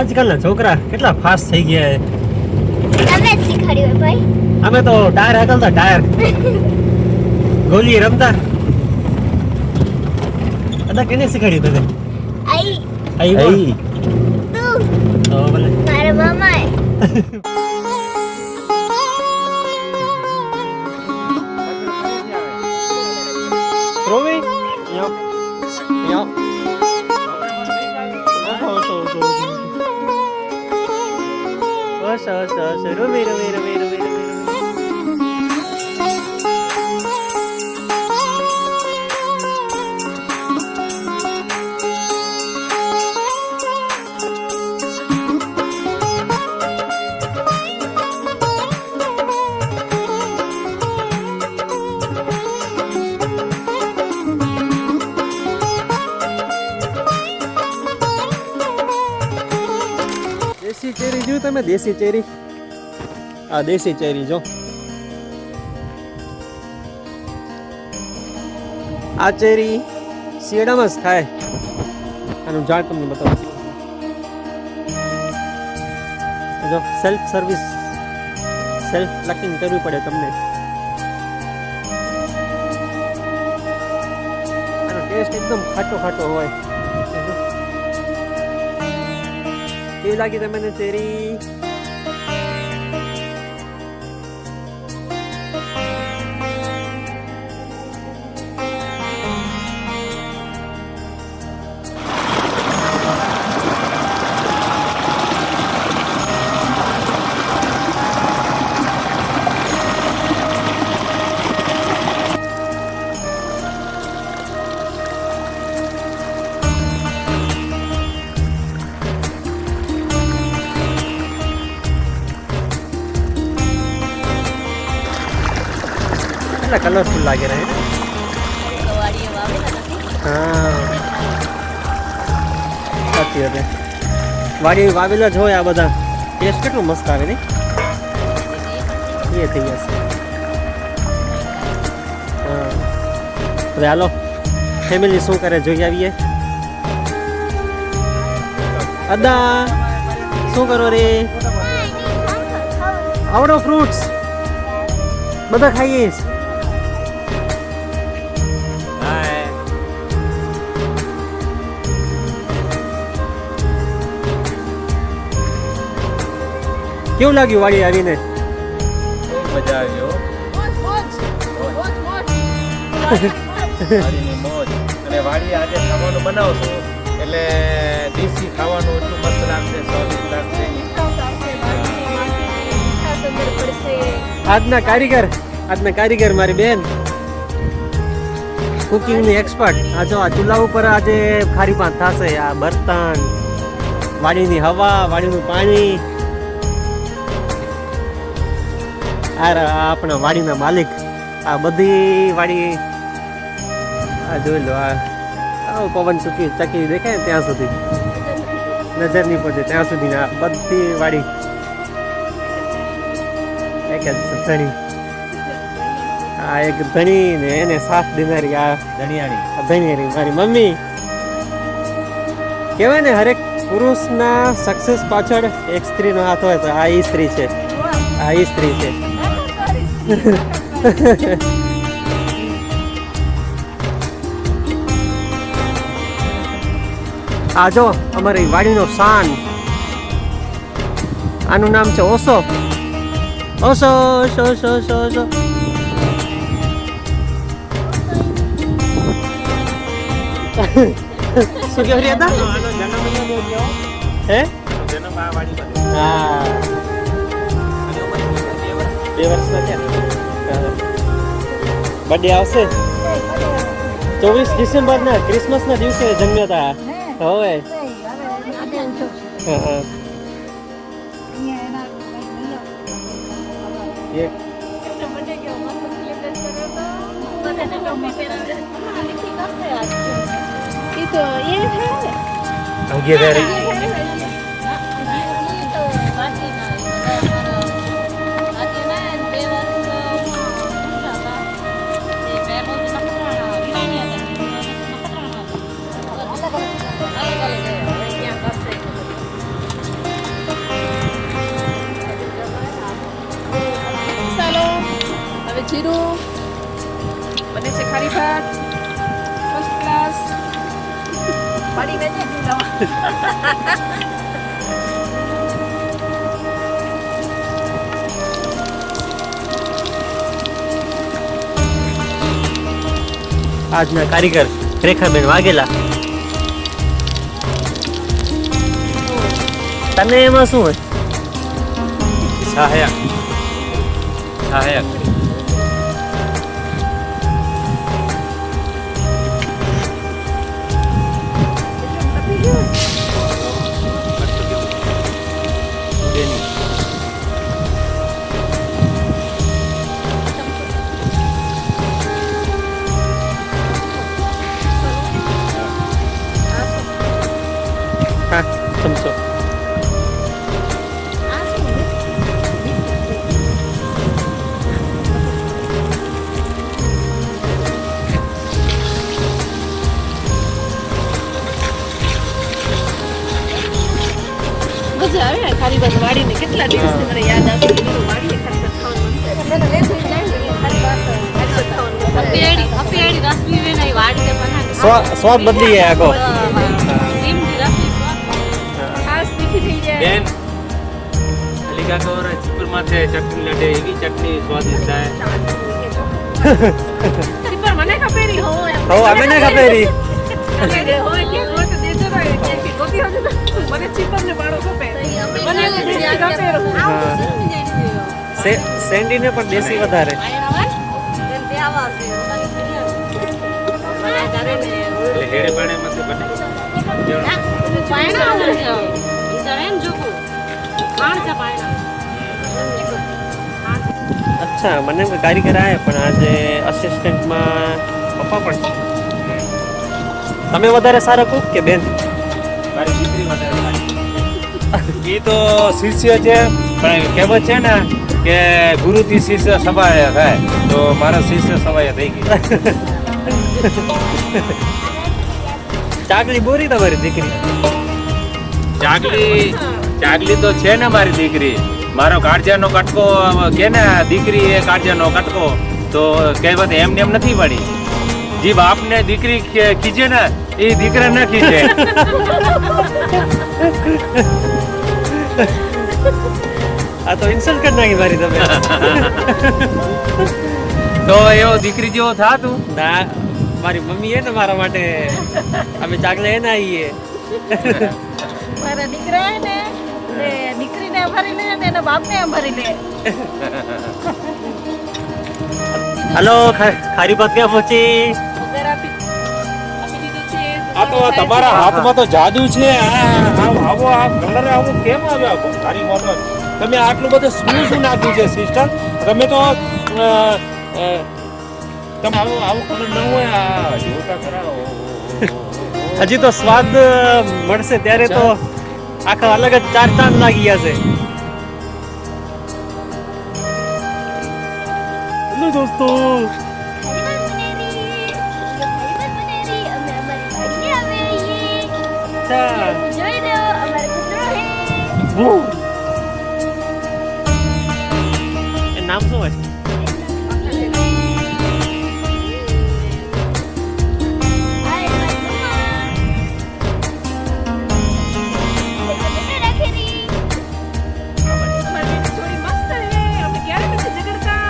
આજકાલના છોકરા કેટલા ફાસ્ટ થઈ ગયા છે. તમે જ શીખવાડ્યું ભાઈ. અમે તો ટાયર હાકલતા ટાયર ગોલી રમતા. અદા કેને શીખવાડ્યું તને? આઈ આઈ તું ઓ ભલે મારા મામાએ. રોવી યો યો ઓસ રોવી દેશી ચેરી જો તમે દેશી ચેરી આ દેશી ચેરી જો આ ચેરી શિયાળામાં જ થાય આનું ઝાડ તમને બતાવું જો સેલ્ફ સર્વિસ સેલ્ફ પ્લકિંગ કરવી પડે તમને આનો ટેસ્ટ એકદમ ખાટો ખાટો હોય કેવી લાગી તમને ચેરી કલરફુલ લાગે રહે હા સાચી વાત વાડી વાવેલા જ હોય આ બધા ટેસ્ટ કેટલું મસ્ત આવે ને એ થઈ જશે હા હવે હાલો ફેમિલી શું કરે જોઈ આવીએ અદા શું કરો રે આવડો ફ્રૂટ્સ બધા ખાઈએ કેવું લાગ્યું વાડી આવીને મજા આવી મોજ અને વાડી આજે ખાવાનું બનાવશું એટલે દેશી ખાવાનું એટલું મસ્ત લાગશે સ્વાદિષ્ટ લાગશે આજના કારીગર મારી બેન કુકિંગની એક્સપર્ટ આ જો આ ચૂલા ઉપર આજે ખારી પાન થશે આ બર્તન વાડીની હવા વાડીનું પાણી આ આપણા વાડીના માલિક આ બધી વાડી આ જોઈ લો આ પવન ચકી દેખાય ને ત્યાં સુધી નજર નહીં પડે ત્યાં સુધી આ બધી વાડી એક જ ધણી આ એક ધણી ને એને સાથ દેનારી આ ધણીયારી મારી મમ્મી કહેવાય ને હરેક પુરુષના સક્સેસ પાછળ એક સ્ત્રીનો હાથ હોય તો આ ઈ સ્ત્રી છે આ ઈ સ્ત્રી છે આ જો અમારી વાડીનો શાન આનું નામ છે ઓસો ઓસો ઓસો ઓસો ઓસો ઓસો શું કહે રહ્યા હતા હે હા 2 વર્ષના થયા બર્થડે આવશે 24 ડિસેમ્બરના ક્રિસમસના દિવસે જન્મ્યા હતા હવે જીરું બને છે ખારી ભાત ફર્સ્ટ ક્લાસ પાડી વેચે આજના કારીગર રેખાબેન વાઘેલા. તને એમાં શું હોય? સહાયક સહાયક હા ચમચો. મજા આવે ને ખારી ભાત વાડીને કેટલા દિવસથી મને યાદ આવતી હતી કે વાડીએ ખારી ભાત ખાવાનું મન થાય. સ્વાદ બદલી જાય આખો. ખાસ તીખી થઈ જાય. બેન અલીકા કવર ચીપર માથે ચટણી લડે એવી ચટણી સ્વાદિષ્ટ થાય. સીપર મને ખપેરી હોય હો અમે ને ખબેરી. હોય કે હોય તો દેજો ભાઈ કે ગોતી હશે તો મને સીપર ને બાળો ખપે મને દેશી ખપેરો સેન્ડી ને પણ દેશી વધારે. એટલે હેડે પાણે માંથી બને અચ્છા મને કોઈ કારીગર આવ્યા પણ આજે અસિસ્ટન્ટમાં પપ્પા પણ છે. તમે વધારે સારા કુક કે બેન? મારી દીકરી વધારે સારી. એ તો શિષ્ય છે પણ કહેવત છે ને કે ગુરુથી શિષ્ય સવાય થાય તો મારા શિષ્ય સવાય થઈ ગઈ. ચાકલી બોરી તમારી દીકરી? ચાગલી તો છે ને મારી દીકરી. મારો કાળજાનો કટકો કે ને દીકરી એ કાળજાનો કટકો તો કહેવત એમને એમ નથી પડી. જે બાપને દીકરી ખીજે ને એ દીકરા ન ખીજે. આ તો ઇન્સલ્ટ કરી નાખી મારી તમે. તો એવો દીકરી જેવો થા તું. ના મારી મમ્મી એ ને મારા માટે અમે ચાકલે એને આવીએ. મારા દીકરા હે ને એ દીકરીને ભરી લે ને એના બાપને ભરી લે. હલો ખારી ભાત ક્યાં પહોંચી? વગર આપી દીધું છે. આ તો તમારા હાથમાં તો જાદુ છે. આવો આ કલર આવો કેમ આવ્યો તારી મોટર? તમે આટલું બધું શું નાખ્યું છે સિસ્ટર? તમે તો તમે આવો કલર ન હોય આ જોતા ખરા. હજી તો સ્વાદ મળશે ત્યારે તો આખા અલગ જ ચાર ચાંદ લાગી ગયા છે. હેલો દોસ્તો, અચ્છા એ નામ શું હોય? થોડી મસ્ત હે. અમે ક્યારે નથી ઝઘડતા.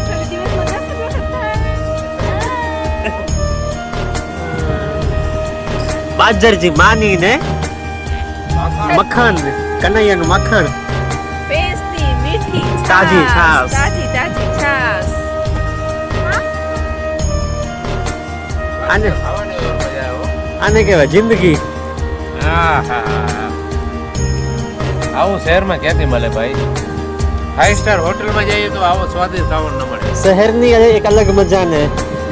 ખાલી દિવસમાં 10 વખત થાય. બાજરજી માની ને મખણ, કનૈયાનું મખણ, પેસ્તી મીઠી તાજી છાશ. તાજી છાશ. આને ખાવાની મજા આવે. આને કહેવાય જિંદગી. આવું શહેરમાં ક્યાંથી મળે ભાઈ? 5 સ્ટાર હોટલમાં જઈએ તો આવો સ્વાદિષ્ટ ખાવાનું ન મળે. શહેરની એક અલગ મજા ને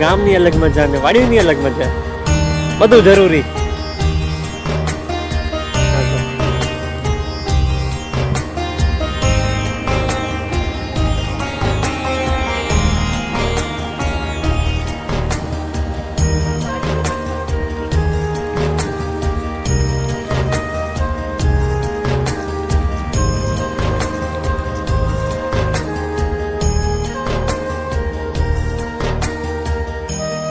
ગામની અલગ મજા ને વાડીની અલગ મજા, બધું જરૂરી.